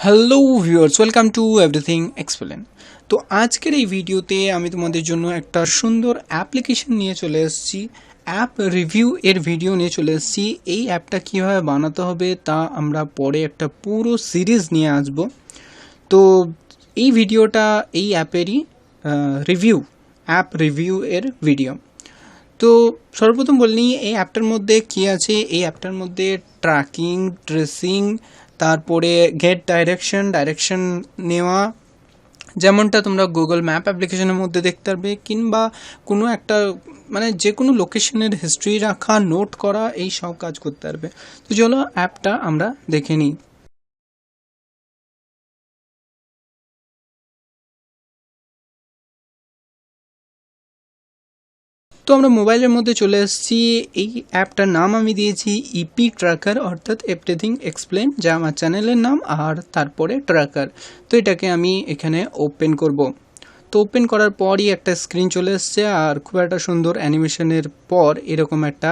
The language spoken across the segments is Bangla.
Hello viewers, welcome to everything explain. তো আজকের এই ভিডিওতে আমি তোমাদের জন্য একটা সুন্দর অ্যাপ্লিকেশন নিয়ে চলে এসেছি, অ্যাপ রিভিউ এর ভিডিও নিয়ে চলে এসেছি। এই অ্যাপটা কীভাবে বানাতে হবে তা আমরা পরে একটা পুরো সিরিজ নিয়ে আসব। তো এই ভিডিওটা এই অ্যাপেরই অ্যাপ রিভিউ এর ভিডিও। তো সর্বপ্রথম বলে নিই এই অ্যাপটার মধ্যে কী আছে। এই অ্যাপটার মধ্যে ট্র্যাকিং, ট্রেসিং, তারপরে গেট ডাইরেকশন নেওয়া, যেমনটা তোমরা গুগল ম্যাপ অ্যাপ্লিকেশনের মধ্যে দেখতে পারবে, কিংবা কোনো একটা যে কোনো লোকেশনের হিস্ট্রি রাখা, নোট করা, এই সব কাজ করতে পারবে। তো চলো অ্যাপটা আমরা দেখে নিই। তো আমরা মোবাইলের মধ্যে চলে এসেছি। এই অ্যাপটার নাম আমি দিয়েছি ইপি ট্র্যাকার, অর্থাৎ এভরিথিং এক্সপ্লেন, যা আমার চ্যানেলের নাম, আর তারপরে ট্র্যাকার। তো এটাকে আমি এখানে ওপেন করব। তো ওপেন করার পরই একটা স্ক্রিন চলে এসছে, আর খুব একটা সুন্দর অ্যানিমেশনের পর এরকম একটা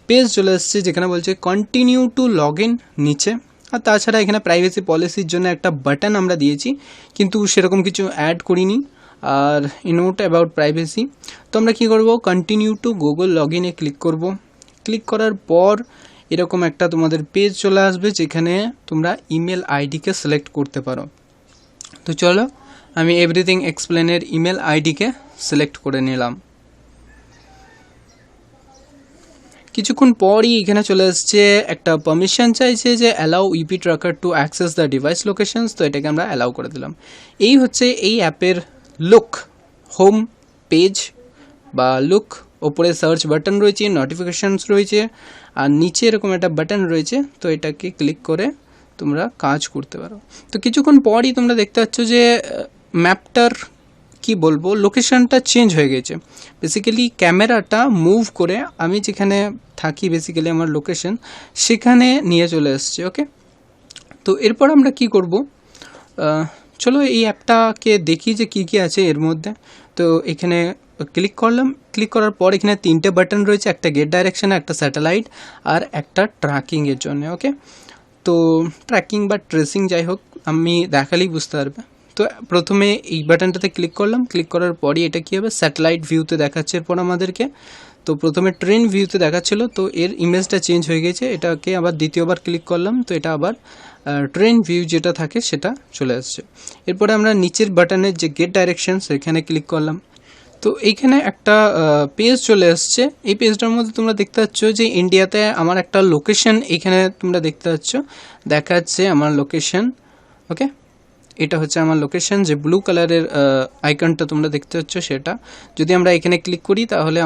পেজ চলে এসছে যেখানে বলছে কন্টিনিউ টু লগ ইন নিচে। আর তাছাড়া এখানে প্রাইভেসি পলিসির জন্য একটা বাটন আমরা দিয়েছি, কিন্তু সেরকম কিছু অ্যাড করিনি। আর নোট অ্যাবাউট প্রাইভেসি। তো আমরা কী করবো, কন্টিনিউ টু গুগল লগ ইনে ক্লিক করব। ক্লিক করার পর এরকম একটা তোমাদের পেজ চলে আসবে যেখানে তোমরা ইমেল আইডিকে সিলেক্ট করতে পারো। তো চলো আমি এভরিথিং এক্সপ্লেনের ইমেল আইডিকে সিলেক্ট করে নিলাম। কিছুক্ষণ পরই এখানে চলে এসছে একটা পারমিশন চাইছে যে allow EP tracker to access the device locations. তো এটাকে আমরা অ্যালাউ করে দিলাম। এই হচ্ছে এই অ্যাপের লুক, হোম পেজ বা লুক। ওপরে সার্চ বাটন রয়েছে, নোটিফিকেশানস রয়েছে, আর নিচে এরকম একটা বাটন রয়েছে। তো এটাকে ক্লিক করে তোমরা কাজ করতে পারো। তো কিছুক্ষণ পরই তোমরা দেখতে পাচ্ছ যে ম্যাপটার কি বলবো, লোকেশনটা চেঞ্জ হয়ে গেছে। বেসিক্যালি ক্যামেরাটা মুভ করে আমি যেখানে থাকি, বেসিক্যালি আমার লোকেশন, সেখানে নিয়ে চলে এসছে। ওকে, তো এরপর আমরা কি করব, চলো এই অ্যাপটাকে দেখি যে কী কী আছে এর মধ্যে। তো এখানে ক্লিক করলাম। ক্লিক করার পর এখানে তিনটে বাটন রয়েছে, একটা গেট ডাইরেকশন, একটা স্যাটেলাইট, আর একটা ট্র্যাকিংয়ের জন্য। ওকে, তো ট্র্যাকিং বা ট্রেসিং যাই হোক, আমি দেখালেই বুঝতে পারবে। তো প্রথমে এই বাটনটাতে ক্লিক করলাম। ক্লিক করার পরই এটা কী হবে, স্যাটেলাইট ভিউতে দেখাচ্ছে এরপর আমাদেরকে। তো প্রথমে ট্রেন ভিউতে দেখাচ্ছিলো, তো এর ইমেজটা চেঞ্জ হয়ে গেছে। এটাকে আবার দ্বিতীয়বার ক্লিক করলাম, তো এটা আবার ট্রেন ভিউ যেটা থাকে সেটা চলে আসছে। এরপরে আমরা নিচের বাটনের যে গেট ডাইরেকশন সেখানে ক্লিক করলাম। তো এইখানে একটা পেজ চলে আসছে। এই পেজটার মধ্যে তোমরা দেখতে পাচ্ছ যে ইন্ডিয়াতে আমার একটা লোকেশন এখানে তোমরা দেখতে পাচ্ছ, দেখাচ্ছে আমার লোকেশন। ওকে, এটা হচ্ছে আমার লোকেশন, যে ব্লু কালারের আইকনটা তোমরা দেখতে পাচ্ছ সেটা। যদি আমরা এখানে ক্লিক করি তাহলে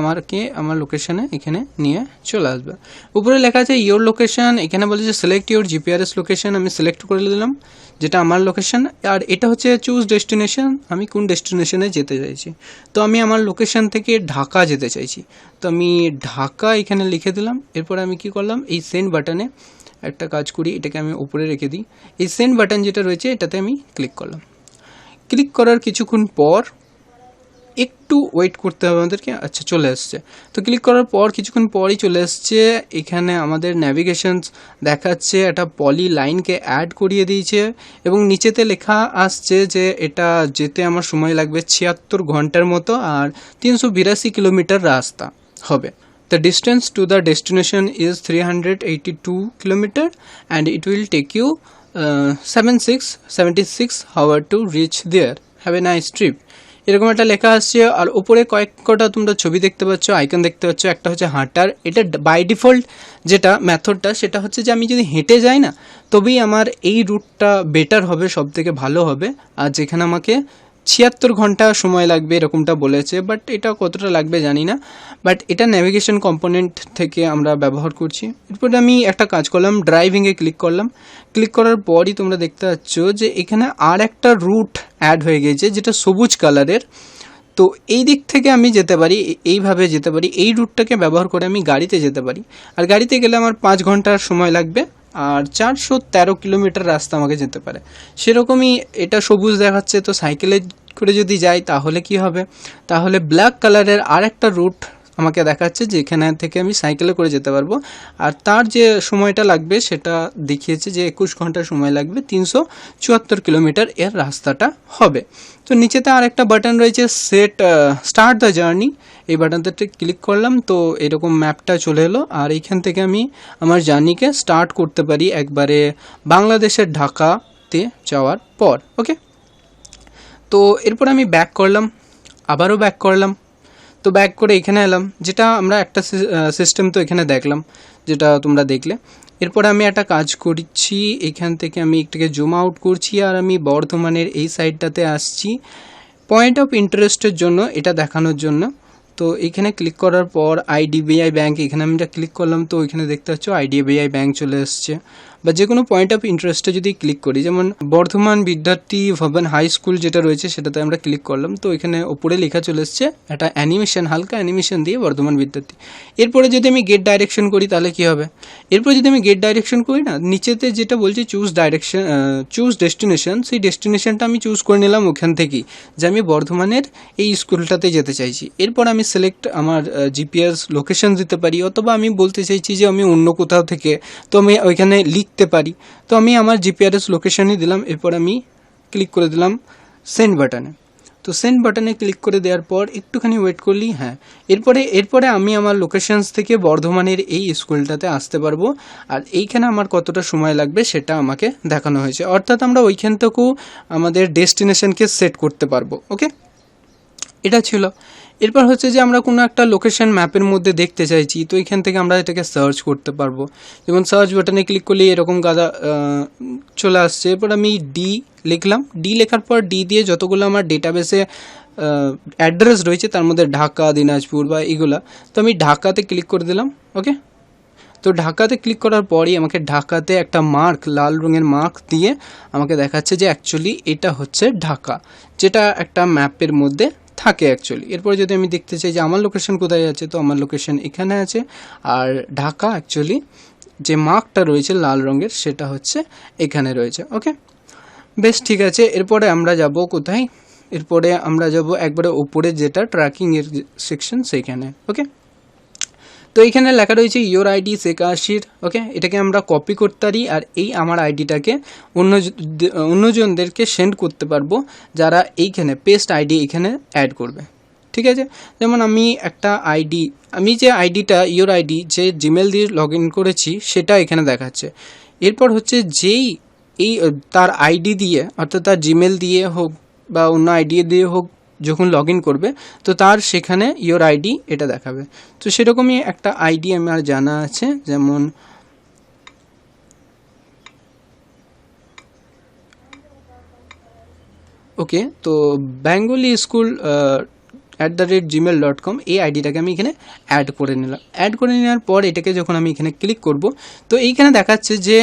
আমার লোকেশনে এখানে নিয়ে চলে আসবে। উপরে লেখা আছে ইয়োর লোকেশন। এখানে বলে যে সিলেক্ট ইয়োর জিপিআরএস লোকেশন। আমি সিলেক্ট করে দিলাম যেটা আমার লোকেশন। আর এটা হচ্ছে চুজ ডেস্টিনেশন, আমি কোন ডেস্টিনেশনে যেতে চাইছি। তো আমি আমার লোকেশন থেকে ঢাকা যেতে চাইছি, তো আমি ঢাকা এখানে লিখে দিলাম। এরপরে আমি কি করলাম, এই সেন্ড বাটনে একটা কাজ করি, এটাকে আমি উপরে রেখে দিই। এই সেন্ড বাটন যেটা রয়েছে এটাতে আমি ক্লিক করলাম। ক্লিক করার কিছুক্ষণ পর একটু ওয়েট করতে হবে আমাদেরকে। আচ্ছা, চলে আসছে। তো ক্লিক করার পর কিছুক্ষণ পরই চলে আসছে। এখানে আমাদের ন্যাভিগেশনস দেখাচ্ছে, একটা পলি লাইনকে অ্যাড করিয়ে দিয়েছে, এবং নিচেতে লেখা আসছে যে এটা যেতে আমার সময় লাগবে 76 ঘন্টার মতো, আর 382 কিলোমিটার রাস্তা হবে। The distance to the destination is 382 kilometer and it will take you 76 hours to reach there. Have a nice trip. এরকম একটা লেখা আসছে। আর উপরে কয়েকটা তোমরা ছবি দেখতে পাচ্ছ, আইকন দেখতে পাচ্ছ। একটা হচ্ছে হাঁটার, এটা বাই ডিফল্ট যেটা মেথডটা সেটা হচ্ছে যে আমি যদি হেঁটে যাই না, তবেই আমার এই রুটটা বেটার হবে, সব থেকে ভালো হবে। আর যেখানে আমাকে 76 ঘন্টা সময় লাগবে এরকমটা বলেছে, বাট এটা কতটা লাগবে জানি না। বাট এটা ন্যাভিগেশন কম্পোনেন্ট থেকে আমরা ব্যবহার করছি। এরপরে আমি একটা কাজ করলাম, ড্রাইভিংয়ে ক্লিক করলাম। ক্লিক করার পরই তোমরা দেখতে পাচ্ছ যে এখানে আর একটা রুট অ্যাড হয়ে গেছে যেটা সবুজ কালারের। তো এই দিক থেকে আমি যেতে পারি, এইভাবে যেতে পারি। এই রুটটাকে ব্যবহার করে আমি গাড়িতে যেতে পারি। আর গাড়িতে গেলে আমার 5 ঘন্টার সময় লাগবে, আর 413 কিলোমিটার রাস্তা আমাকে যেতে পারে। সেরকমই এটা সবুজ দেখাচ্ছে। তো সাইকেলে করে যদি যাই তাহলে কি হবে, তাহলে ব্ল্যাক কালারের আর একটা রুট আমাকে দেখাচ্ছে যে এখানে থেকে আমি সাইকেলে করে যেতে পারবো। আর তার যে সময়টা লাগবে সেটা দেখিয়েছে যে 21 ঘন্টা সময় লাগবে, 374 কিলোমিটার এর রাস্তাটা হবে। তো নিচেতে আর একটা বাটন রয়েছে স্টার্ট দ্য জার্নি, এই বাটনটাতে ক্লিক করলাম তো এরকম ম্যাপটা চলে এলো। আর এইখান থেকে আমি আমার জার্নিকে স্টার্ট করতে পারি একবারে বাংলাদেশের ঢাকাতে যাওয়ার পর। ওকে, তো এরপর আমি ব্যাক করলাম, আবারও ব্যাক করলাম। তো ব্যাক করে এখানে এলাম, যেটা আমরা একটা সিস্টেম তো এখানে দেখলাম, যেটা তোমরা দেখলে। এরপরে আমি একটা কাজ করছি, এখান থেকে আমি একটাকে জুম আউট করছি আর আমি বর্ধমানের এই সাইডটাতে আসছি পয়েন্ট অফ ইন্টারেস্টের জন্য, এটা দেখানোর জন্য। তো এখানে ক্লিক করার পর আইডিবিআই ব্যাঙ্ক, এখানে আমি এটা ক্লিক করলাম তো এখানে দেখতে পাচ্ছ আইডিবিআই ব্যাঙ্ক চলে এসছে। বা যে কোনো পয়েন্ট অফ ইন্টারেস্টে যদি ক্লিক করি, যেমন বর্ধমান বিদ্যার্থী ভবন হাই স্কুল যেটা রয়েছে সেটাতে আমরা ক্লিক করলাম তো এখানে ওপরে লেখা চলে এসছে একটা অ্যানিমেশন, হালকা অ্যানিমেশন দিয়ে বর্ধমান বিদ্যার্থী। এরপরে যদি আমি গেট ডাইরেকশন করি তাহলে কী হবে, এরপর যদি আমি গেট ডাইরেকশন করি না, নিচেতে যেটা বলছে চুজ ডেস্টিনেশন, সেই ডেস্টিনেশনটা আমি চুজ করে নিলাম ওখান থেকেই, যে আমি বর্ধমানের এই স্কুলটাতে যেতে চাইছি। এরপর আমি সিলেক্ট আমার জিপিএস লোকেশন দিতে পারি, অথবা আমি বলতে চাইছি যে আমি অন্য কোথাও থেকে, তো আমি ওইখানে লিখতে পারি। তো আমি আমার জিপিআরএস লোকেশনই দিলাম, এরপর আমি ক্লিক করে দিলাম সেন্ড বাটনে। তো সেন্ড বাটনে ক্লিক করে দেওয়ার পর একটুখানি ওয়েট করলেই, হ্যাঁ, এরপরে আমি আমার লোকেশনস থেকে বর্ধমানের এই স্কুলটাতে আসতে পারবো। আর এইখানে আমার কতটা সময় লাগবে সেটা আমাকে দেখানো হয়েছে, অর্থাৎ আমরা ওইখান থেকেও আমাদের ডেস্টিনেশনকে সেট করতে পারবো। ওকে, এটা ছিল। এরপর হচ্ছে যে আমরা কোনো একটা লোকেশন ম্যাপের মধ্যে দেখতে চাইছি, তো এখান থেকে আমরা এটাকে সার্চ করতে পারবো। যেমন সার্চ বাটনে ক্লিক করলে এরকম গাদা চলে আসছে। এরপর আমি ডি লিখলাম, ডি লেখার পর ডি দিয়ে যতগুলো আমার ডেটাবেসে অ্যাড্রেস রয়েছে তার মধ্যে ঢাকা, দিনাজপুর বা এগুলা, তো আমি ঢাকাতে ক্লিক করে দিলাম। ওকে, তো ঢাকাতে ক্লিক করার পরই আমাকে ঢাকাতে একটা মার্ক, লাল রঙের মার্ক দিয়ে আমাকে দেখাচ্ছে যে অ্যাকচুয়ালি এটা হচ্ছে ঢাকা, যেটা একটা ম্যাপের মধ্যে থাকে অ্যাকচুয়ালি। এরপরে যদি আমি দেখতে চাই যে আমার লোকেশন কোথায় আছে, তো আমার লোকেশন এখানে আছে। আর ঢাকা অ্যাকচুয়ালি যে মার্কটা রয়েছে লাল রঙের সেটা হচ্ছে এখানে রয়েছে। ওকে, বেশ ঠিক আছে। এরপরে আমরা যাব কোথায়, এরপরে আমরা যাব একবারে উপরে যেটা ট্র্যাকিংয়ের সেকশন সেইখানে। ওকে, তো এইখানে লেখা রয়েছে ইয়োর আইডি শেখ আশির। ওকে, এটাকে আমরা কপি করতে পারি আর এই আমার আইডিটাকে অন্যজনদেরকে সেন্ড করতে পারবো, যারা এইখানে পেস্ট আইডি এখানে অ্যাড করবে। ঠিক আছে, যেমন আমি একটা আইডি, আমি যে আইডিটা ইয়োর আইডি যে জিমেল দিয়ে লগ ইন করেছি সেটা এখানে দেখাচ্ছে। এরপর হচ্ছে যেই এই তার আইডি দিয়ে, অর্থাৎ তার জিমেল দিয়ে হোক বা অন্য আইডি দিয়ে হোক, যখন লগ ইন করবে তো তার সেখানে ইয়োর আইডি এটা দেখাবে। তো সেরকমই একটা আইডি আমার জানা আছে, যেমন ওকে, তো বেঙ্গলি স্কুল @gmail.com এই আইডিটাকে আমি এখানে অ্যাড করে নিলাম। অ্যাড করে নেওয়ার পর এটাকে যখন আমি এখানে ক্লিক করব তো এইখানে দেখাচ্ছে যে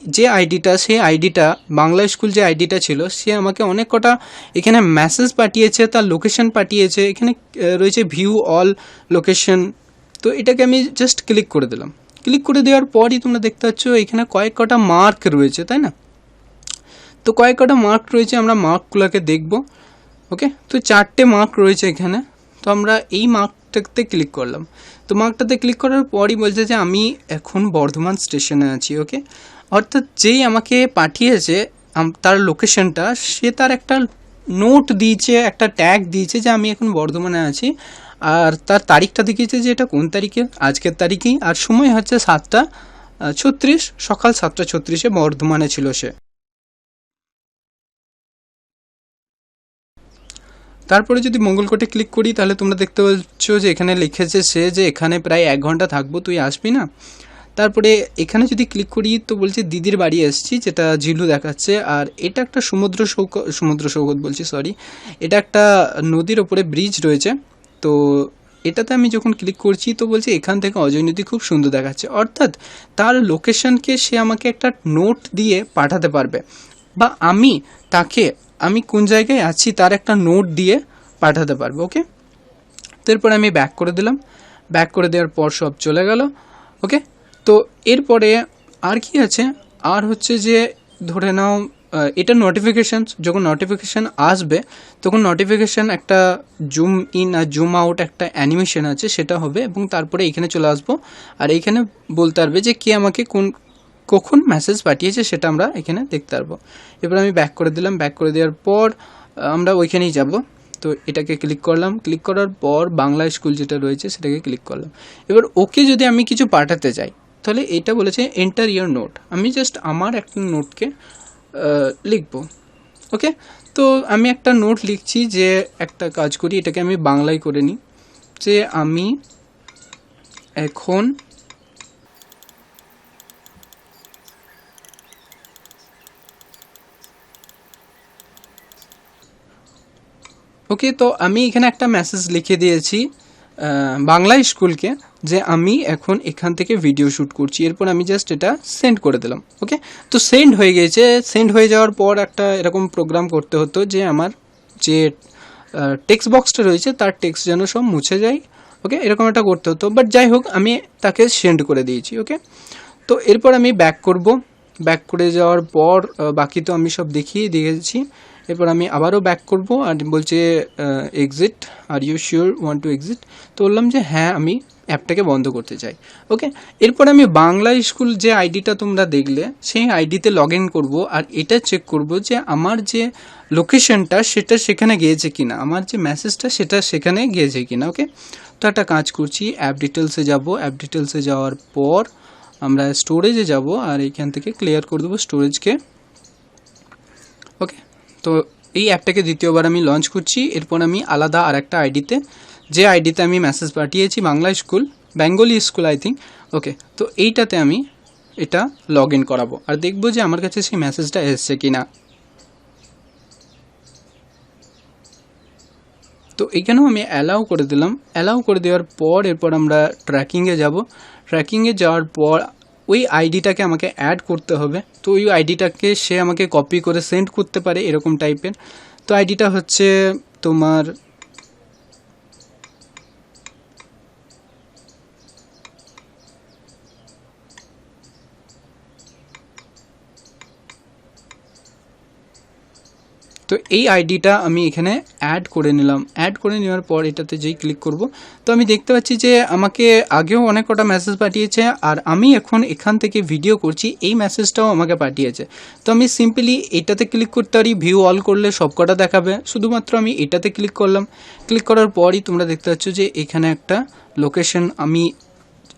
যে আইডিটা, সেই আইডিটা বাংলা স্কুল যে আইডিটা ছিল সে আমাকে অনেক কটা এখানে মেসেজ পাঠিয়েছে, তার লোকেশন পাঠিয়েছে। এখানে রয়েছে ভিউ অল লোকেশন, তো এটাকে আমি জাস্ট ক্লিক করে দিলাম। ক্লিক করে দেওয়ার পরই তোমরা দেখতে পাচ্ছ এখানে কয়েক কটা মার্ক রয়েছে, তাই না? তো কয়েক কটা মার্ক রয়েছে, আমরা মার্কগুলোকে দেখব। ওকে, তো 4টে মার্ক রয়েছে এখানে। তো আমরা এই মার্কটাতে ক্লিক করলাম। তো মার্কটাতে ক্লিক করার পরই বলছে যে আমি এখন বর্ধমান স্টেশনে আছি। ওকে, অর্থাৎ যেই আমাকে পাঠিয়েছে তার লোকেশনটা, সে তার একটা নোট দিয়েছে, একটা ট্যাগ দিয়েছে যে আমি এখন বর্ধমানে আছি। আর তার তারিখটা দেখিয়েছে যে এটা কোন তারিখে, আজকের তারিখেই। আর সময় হচ্ছে 7:36, সকাল 7:36 বর্ধমানে ছিল সে। তারপরে যদি মঙ্গলকোটে ক্লিক করি তাহলে তোমরা দেখতে পাচ্ছ যে এখানে লিখেছে সে যে এখানে প্রায় 1 ঘন্টা থাকবো, তুই আসবি না? তারপরে এখানে যদি ক্লিক করি তো বলছে দিদির বাড়ি এসেছি, যেটা ঝিলু দেখাচ্ছে। আর এটা একটা সমুদ্র সৈকত বলছি, সরি, এটা একটা নদীর ওপরে ব্রিজ রয়েছে। তো এটাতে আমি যখন ক্লিক করছি তো বলছে এখান থেকে অজয় নদী খুব সুন্দর দেখাচ্ছে, অর্থাৎ তার লোকেশনকে সে আমাকে একটা নোট দিয়ে পাঠাতে পারবে, বা আমি তাকে আমি কোন জায়গায় আছি তার একটা নোট দিয়ে পাঠাতে পারবো। ওকে, তো এরপরে আমি ব্যাক করে দিলাম। ব্যাক করে দেওয়ার পর সব চলে গেল। ওকে, তো এরপরে আর কি আছে, আর হচ্ছে যে ধরে নাও এটা নোটিফিকেশান, যখন নোটিফিকেশান আসবে তখন নোটিফিকেশান একটা জুম ইন আর জুম আউট একটা অ্যানিমেশন আছে সেটা হবে, এবং তারপরে এখানে চলে আসবো আর এইখানে বলতে পারবে যে কে আমাকে কখন মেসেজ পাঠিয়েছে সেটা আমরা এখানে দেখতে পারবো। এবার আমি ব্যাক করে দিলাম, ব্যাক করে দেওয়ার পর আমরা ওইখানেই যাব। তো এটাকে ক্লিক করলাম, ক্লিক করার পর বাংলা স্কুল যেটা রয়েছে সেটাকে ক্লিক করলাম। এবার ওকে যদি আমি কিছু পাঠাতে চাই তাহলে এটা বলেছে এন্টার ইয়োর নোট, আমি জাস্ট আমার একটা নোটকে লিখবো। ওকে, তো আমি একটা নোট লিখছি, যে একটা কাজ করি এটাকে আমি বাংলায় করে নিই, যে আমি এখন ওকে, তো আমি এখানে একটা মেসেজ লিখে দিয়েছি বাংলা স্কুলকে, যে আমি এখন এখান থেকে ভিডিও শ্যুট করছি। এরপর আমি জাস্ট এটা সেন্ড করে দিলাম। ওকে, তো সেন্ড হয়ে গিয়েছে। সেন্ড হয়ে যাওয়ার পর একটা এরকম প্রোগ্রাম করতে হতো যে আমার যে টেক্সট বক্সটা রয়েছে তার টেক্সট যেন সব মুছে যায়। ওকে, এরকম একটা করতে হতো, বাট যাই হোক আমি তাকে সেন্ড করে দিয়েছি। ওকে, তো এরপর আমি ব্যাক করব। ব্যাক করে যাওয়ার পর বাকি তো আমি সব দেখিয়ে দিয়েছি। এরপর আমি আবারও ব্যাক করব আর বলছে exit, are you sure want to exit. তো বললাম যে হ্যাঁ আমি অ্যাপটাকে বন্ধ করতে চাই। ওকে, এরপর আমি বাংলা স্কুল যে আইডিটা তোমরা দেখলে সেই আইডিতে লগ ইন করবো আর এটা চেক করব যে আমার যে লোকেশনটা সেটা সেখানে গিয়েছে কিনা, আমার যে মেসেজটা সেটা সেখানে গিয়েছে কিনা। ওকে, তো একটা কাজ করছি, অ্যাপ ডিটেলসে যাব। অ্যাপ ডিটেলসে যাওয়ার পর আমরা স্টোরেজে যাব আর এইখান থেকে ক্লিয়ার করে দেবো স্টোরেজকে। ওকে, তো এই অ্যাপটাকে দ্বিতীয়বার আমি লঞ্চ করছি। এরপর আমি আলাদা আর একটা আইডিতে, যে আইডিতে আমি মেসেজ পাঠিয়েছি Bangla school, Bengali school I think. Okay, তো এইটাতে আমি এটা লগ ইন করাবো আর দেখবো যে আমার কাছে সেই মেসেজটা এসছে কি না। তো এখানেও আমি অ্যালাউ করে দিলাম। অ্যালাউ করে দেওয়ার পর এরপর আমরা ট্র্যাকিংয়ে যাব। ট্র্যাকিংয়ে যাওয়ার পর ওই আইডিটাকে আমাকে অ্যাড করতে হবে। তো ওই আইডিটাকে সে আমাকে কপি করে সেন্ড করতে পারে এরকম টাইপের। তো আইডিটা হচ্ছে তোমার তো এই আইডিটা আমি এখানে অ্যাড করে নিলাম। অ্যাড করে নেওয়ার পর এটাতে যেই ক্লিক করব তো আমি দেখতে পাচ্ছি যে আমাকে আগেও অনেক কটা মেসেজ পাঠিয়েছে আর আমি এখন এখান থেকে ভিডিও করছি এই মেসেজটাও আমাকে পাঠিয়েছে। তো আমি সিম্পলি এটাতে ক্লিক করতে পারি, ভিউ অল করলে সব কটা দেখাবে। শুধুমাত্র আমি এটাতে ক্লিক করলাম। ক্লিক করার পরই তোমরা দেখতে পাচ্ছ যে এখানে একটা লোকেশন, আমি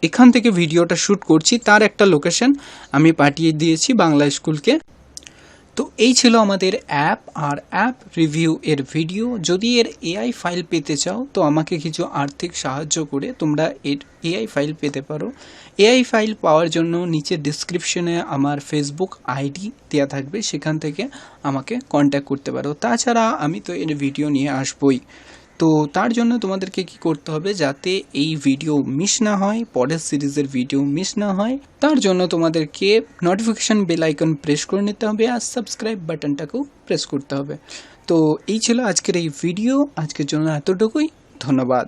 এখান থেকে ভিডিওটা শ্যুট করছি তার একটা লোকেশন আমি পাঠিয়ে দিয়েছি বাংলা স্কুলকে। তো এই ছিল আমাদের অ্যাপ আর অ্যাপ রিভিউ এর ভিডিও। যদি এর এআই ফাইল পেতে চাও তো আমাকে কিছু আর্থিক সাহায্য করে তোমরা এর এআই ফাইল পেতে পারো। এআই ফাইল পাওয়ার জন্য নিচে ডিসক্রিপশনে আমার ফেসবুক আইডি দেওয়া থাকবে, সেখান থেকে আমাকে কন্ট্যাক্ট করতে পারো। তাছাড়া আমি তো এর ভিডিও নিয়ে আসবই। তো তার জন্য তোমাদেরকে কি করতে হবে, যাতে এই ভিডিও মিস না হয়, পরের সিরিজের ভিডিও মিস না হয়, তার জন্য তোমাদেরকে নোটিফিকেশন বেল আইকন প্রেস করে নিতে হবে আর সাবস্ক্রাইব বাটনটাকেও প্রেস করতে হবে। তো এই ছিল আজকের এই ভিডিও, আজকের জন্য এতটুকুই। ধন্যবাদ।